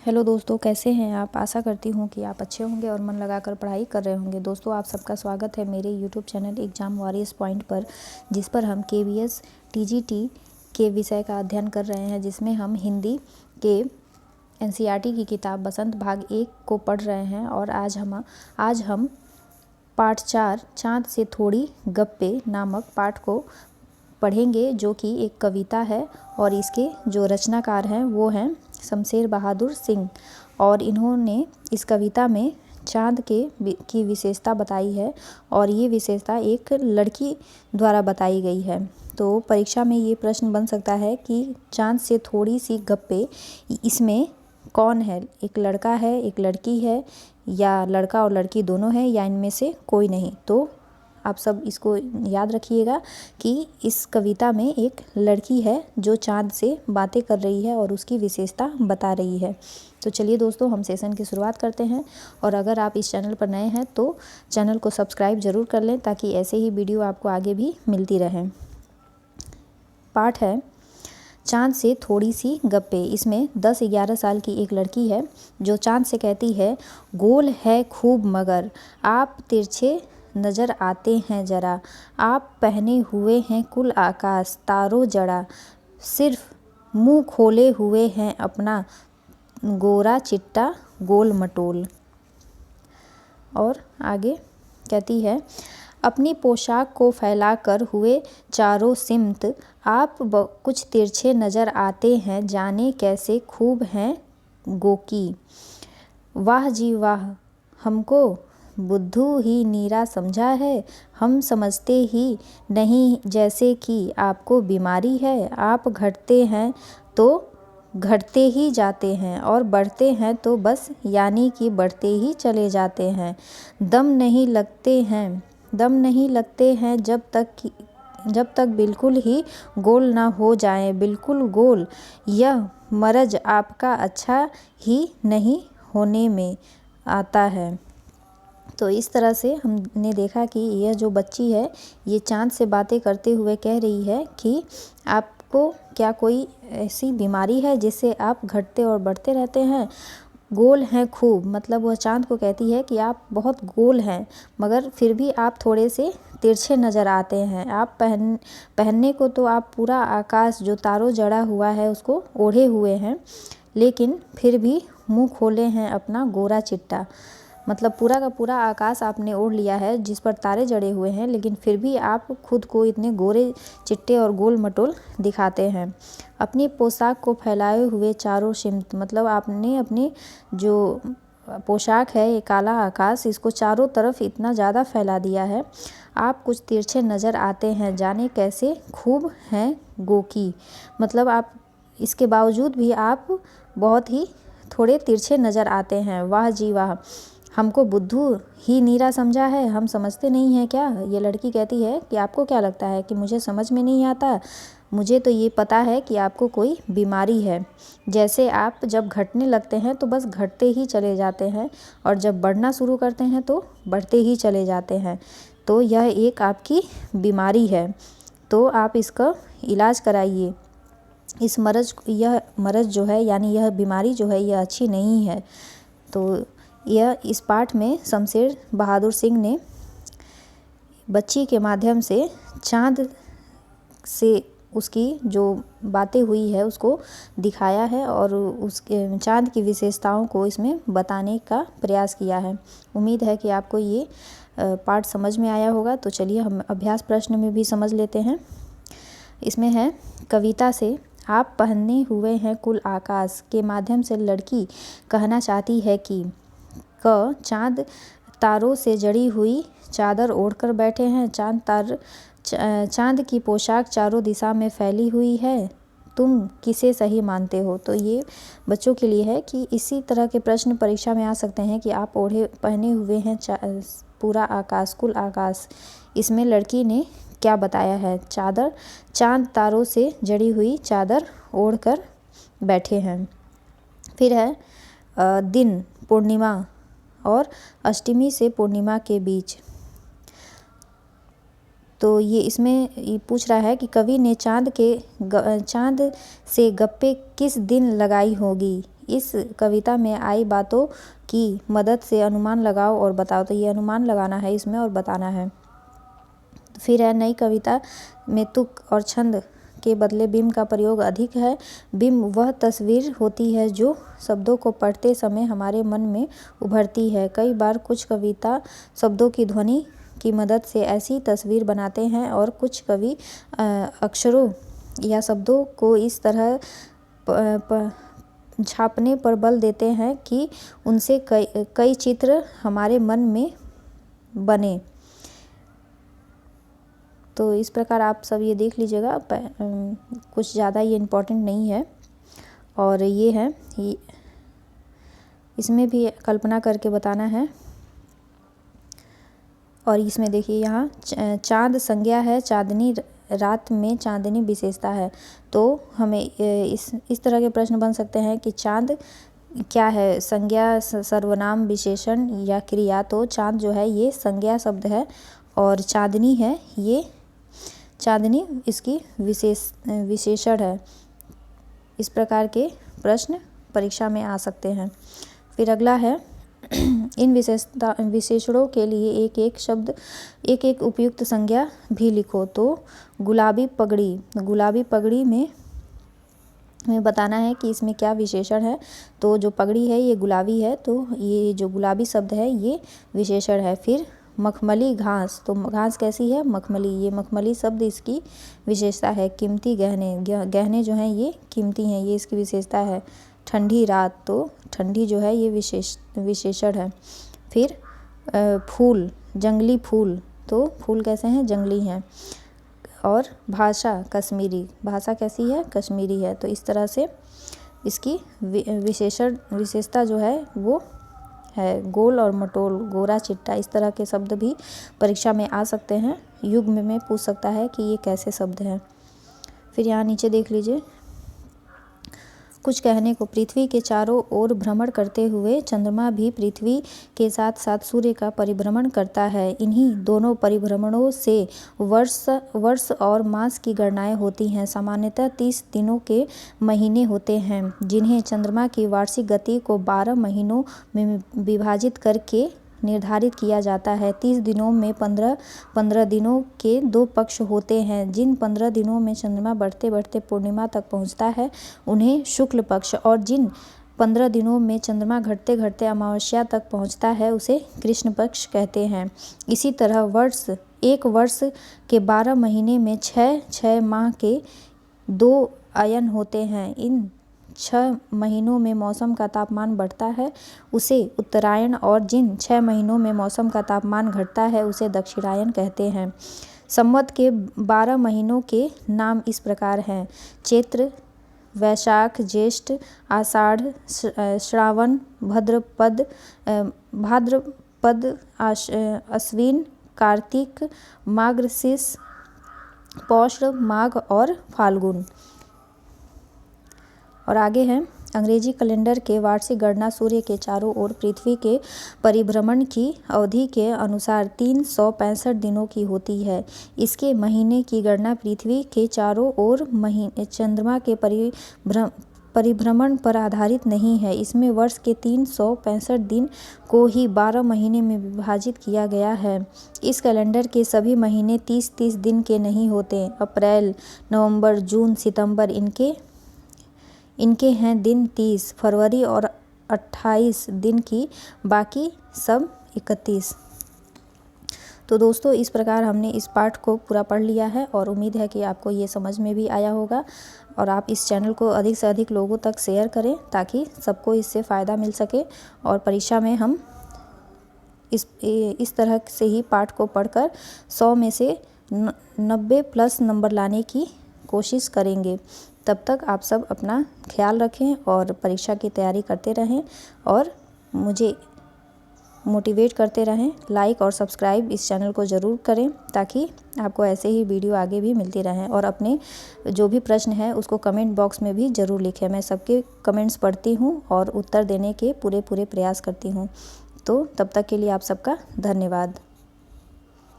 Hello दोस्तों, कैसे हैं आप। आशा करती हूँ कि आप अच्छे होंगे और मन लगाकर पढ़ाई कर रहे होंगे। दोस्तों, आप सबका स्वागत है मेरे YouTube channel exam warriors point पर, जिस पर हम केवीएस टीजीटी के विषय का अध्ययन कर रहे हैं, जिसमें हम हिंदी के एनसीईआरटी की किताब बसंत भाग 1 को पढ़ रहे हैं। और आज हम पाठ 4 चाँद से थोड़ी गप्पे नामक पाठ को पढ़ेंगे, जो कि एक कविता है और इसके जो रचनाकार हैं वो हैं शमशेर बहादुर सिंह। और इन्होंने इस कविता में चाँद की विशेषता बताई है और ये विशेषता एक लड़की द्वारा बताई गई है। तो परीक्षा में ये प्रश्न बन सकता है कि चाँद से थोड़ी सी गप्पे, इसमें कौन है, एक लड़का है, एक लड़की है, या लड़का और लड़की दोनों हैं, या इनमें से कोई नहीं। तो आप सब इसको याद रखिएगा कि इस कविता में एक लड़की है जो चाँद से बातें कर रही है और उसकी विशेषता बता रही है। तो चलिए दोस्तों, हम सेशन की शुरुआत करते हैं। और अगर आप इस चैनल पर नए हैं तो चैनल को सब्सक्राइब ज़रूर कर लें, ताकि ऐसे ही वीडियो आपको आगे भी मिलती रहें। पाठ है चाँद से थोड़ी सी गप्पे। इसमें 10-11 साल की एक लड़की है जो चाँद से कहती है, गोल है खूब मगर आप तिरछे नज़र आते हैं ज़रा, आप पहने हुए हैं कुल आकाश तारों जड़ा, सिर्फ मुंह खोले हुए हैं अपना गोरा चिट्टा गोल मटोल। और आगे कहती है, अपनी पोशाक को फैलाकर हुए चारों सिमत, आप कुछ तिरछे नज़र आते हैं जाने कैसे खूब हैं गोकी। वाह जी वाह, हमको बुद्धू ही नीरा समझा है, हम समझते ही नहीं जैसे कि आपको बीमारी है। आप घटते हैं तो घटते ही जाते हैं और बढ़ते हैं तो बस यानी कि बढ़ते ही चले जाते हैं। दम नहीं लगते हैं जब तक बिल्कुल ही गोल ना हो जाए बिल्कुल गोल। यह मरज आपका अच्छा ही नहीं होने में आता है। तो इस तरह से हमने देखा कि यह जो बच्ची है ये चाँद से बातें करते हुए कह रही है कि आपको क्या कोई ऐसी बीमारी है जिससे आप घटते और बढ़ते रहते हैं। गोल हैं खूब, मतलब वह चाँद को कहती है कि आप बहुत गोल हैं, मगर फिर भी आप थोड़े से तिरछे नज़र आते हैं। आप पहनने को तो आप पूरा आकाश जो तारों जड़ा हुआ है उसको ओढ़े हुए हैं, लेकिन फिर भी मुंह खोले हैं अपना गोरा चिट्टा। मतलब पूरा का पूरा आकाश आपने ओढ़ लिया है जिस पर तारे जड़े हुए हैं, लेकिन फिर भी आप खुद को इतने गोरे चिट्टे और गोल मटोल दिखाते हैं। अपनी पोशाक को फैलाए हुए चारों सिमत, मतलब आपने अपनी जो पोशाक है ये काला आकाश, इसको चारों तरफ इतना ज़्यादा फैला दिया है। आप कुछ तिरछे नज़र आते हैं जाने कैसे खूब हैं गोकी, मतलब आप इसके बावजूद भी आप बहुत ही थोड़े तिरछे नज़र आते हैं। वाह जी वाह, हमको बुद्धू ही नीरा समझा है, हम समझते नहीं हैं क्या। ये लड़की कहती है कि आपको क्या लगता है कि मुझे समझ में नहीं आता, मुझे तो ये पता है कि आपको कोई बीमारी है। जैसे आप जब घटने लगते हैं तो बस घटते ही चले जाते हैं, और जब बढ़ना शुरू करते हैं तो बढ़ते ही चले जाते हैं। तो यह एक आपकी बीमारी है, तो आप इसका इलाज कराइए। यह मरज़ जो है, यानी यह बीमारी जो है, यह अच्छी नहीं है। तो यह इस पाठ में शमशेर बहादुर सिंह ने बच्ची के माध्यम से चाँद से उसकी जो बातें हुई है उसको दिखाया है और उसके चाँद की विशेषताओं को इसमें बताने का प्रयास किया है। उम्मीद है कि आपको ये पाठ समझ में आया होगा। तो चलिए हम अभ्यास प्रश्न में भी समझ लेते हैं। इसमें है, कविता से आप पहने हुए हैं कुल आकाश के माध्यम से लड़की कहना चाहती है कि चाँद तारों से जड़ी हुई चादर ओढ़कर बैठे हैं, चाँद की पोशाक चारों दिशा में फैली हुई है, तुम किसे सही मानते हो। तो ये बच्चों के लिए है कि इसी तरह के प्रश्न परीक्षा में आ सकते हैं कि आप पहने हुए हैं पूरा आकाश कुल आकाश, इसमें लड़की ने क्या बताया है। चाँद तारों से जड़ी हुई चादर ओढ़कर बैठे हैं। फिर है दिन, पूर्णिमा और अष्टमी से पूर्णिमा के बीच। तो ये इसमें ये पूछ रहा है कि कवि ने चाँद से गप्पे किस दिन लगाई होगी। इस कविता में आई बातों की मदद से अनुमान लगाओ और बताओ। तो ये अनुमान लगाना है इसमें और बताना है। फिर है नई कविता में तुक और छंद के बदले बिंब का प्रयोग अधिक है। बिंब वह तस्वीर होती है जो शब्दों को पढ़ते समय हमारे मन में उभरती है। कई बार कुछ कविता शब्दों की ध्वनि की मदद से ऐसी तस्वीर बनाते हैं और कुछ कवि अक्षरों या शब्दों को इस तरह छापने पर बल देते हैं कि उनसे कई चित्र हमारे मन में बने। तो इस प्रकार आप सब ये देख लीजिएगा, कुछ ज़्यादा ये इम्पोर्टेंट नहीं है। और ये है इसमें भी कल्पना करके बताना है। और इसमें देखिए यहाँ चाँद संज्ञा है, चाँदनी रात में चाँदनी विशेषता है। तो हमें इस तरह के प्रश्न बन सकते हैं कि चाँद क्या है, संज्ञा, सर्वनाम, विशेषण या क्रिया। तो चाँद जो है ये संज्ञा शब्द है और चाँदनी है ये चाँदनी इसकी विशेषण है। इस प्रकार के प्रश्न परीक्षा में आ सकते हैं। फिर अगला है इन विशेषणों के लिए एक एक शब्द, एक एक उपयुक्त संज्ञा भी लिखो। तो गुलाबी पगड़ी में बताना है कि इसमें क्या विशेषण है। तो जो पगड़ी है ये गुलाबी है, तो ये जो गुलाबी शब्द है ये विशेषण है। फिर मखमली घास, तो घास कैसी है, मखमली, ये मखमली शब्द इसकी विशेषता है। कीमती गहने जो हैं ये कीमती हैं, ये इसकी विशेषता है। ठंडी रात, तो ठंडी जो है ये विशेषण है। फिर फूल, जंगली फूल, तो फूल कैसे हैं, जंगली हैं। और भाषा, कश्मीरी, भाषा कैसी है, कश्मीरी है। तो इस तरह से इसकी विशेषता जो है वो है। गोल और मटोल, गोरा चिट्टा, इस तरह के शब्द भी परीक्षा में आ सकते हैं। युग्म में पूछ सकता है कि ये कैसे शब्द हैं। फिर यहाँ नीचे देख लीजिए, कुछ कहने को, पृथ्वी के चारों ओर भ्रमण करते हुए चंद्रमा भी पृथ्वी के साथ साथ सूर्य का परिभ्रमण करता है। इन्हीं दोनों परिभ्रमणों से वर्ष और मास की गणनाएं होती हैं। सामान्यतः 30 दिनों के महीने होते हैं, जिन्हें चंद्रमा की वार्षिक गति को 12 महीनों में विभाजित करके निर्धारित किया जाता है। 30 दिनों में 15 दिनों के 2 पक्ष होते हैं। जिन 15 दिनों में चंद्रमा बढ़ते बढ़ते पूर्णिमा तक पहुंचता है उन्हें शुक्ल पक्ष, और जिन 15 दिनों में चंद्रमा घटते घटते अमावस्या तक पहुंचता है उसे कृष्ण पक्ष कहते हैं। इसी तरह एक वर्ष के 12 महीने में 6 माह के 2 अयन होते हैं। इन 6 महीनों में मौसम का तापमान बढ़ता है उसे उत्तरायण, और जिन 6 महीनों में मौसम का तापमान घटता है उसे दक्षिणायन कहते हैं। संवत के 12 महीनों के नाम इस प्रकार हैं: चैत्र, वैशाख, ज्येष्ठ, आषाढ़, श्रावण, भाद्रपद, अश्विन, कार्तिक, मार्गशीर्ष, पौष, माघ और फाल्गुन। और आगे है, अंग्रेजी कैलेंडर के वार्षिक गणना सूर्य के चारों ओर पृथ्वी के परिभ्रमण की अवधि के अनुसार 365 दिनों की होती है। इसके महीने की गणना पृथ्वी के चारों ओर चंद्रमा के परिभ्रमण पर आधारित नहीं है। इसमें वर्ष के 365 दिन को ही 12 महीने में विभाजित किया गया है। इस कैलेंडर के सभी महीने 30-30 दिन के नहीं होते। अप्रैल, नवंबर, जून, सितंबर इनके हैं दिन 30, फरवरी और 28 दिन की, बाकी सब 31। तो दोस्तों इस प्रकार हमने इस पाठ को पूरा पढ़ लिया है और उम्मीद है कि आपको ये समझ में भी आया होगा। और आप इस चैनल को अधिक से अधिक लोगों तक शेयर करें ताकि सबको इससे फ़ायदा मिल सके और परीक्षा में हम इस तरह से ही पाठ को पढ़कर 100 में से 90+ नंबर लाने की कोशिश करेंगे। तब तक आप सब अपना ख्याल रखें और परीक्षा की तैयारी करते रहें और मुझे मोटिवेट करते रहें। लाइक और सब्सक्राइब इस चैनल को ज़रूर करें ताकि आपको ऐसे ही वीडियो आगे भी मिलती रहें। और अपने जो भी प्रश्न है उसको कमेंट बॉक्स में भी ज़रूर लिखें। मैं सबके कमेंट्स पढ़ती हूँ और उत्तर देने के पूरे प्रयास करती हूँ। तो तब तक के लिए आप सबका धन्यवाद।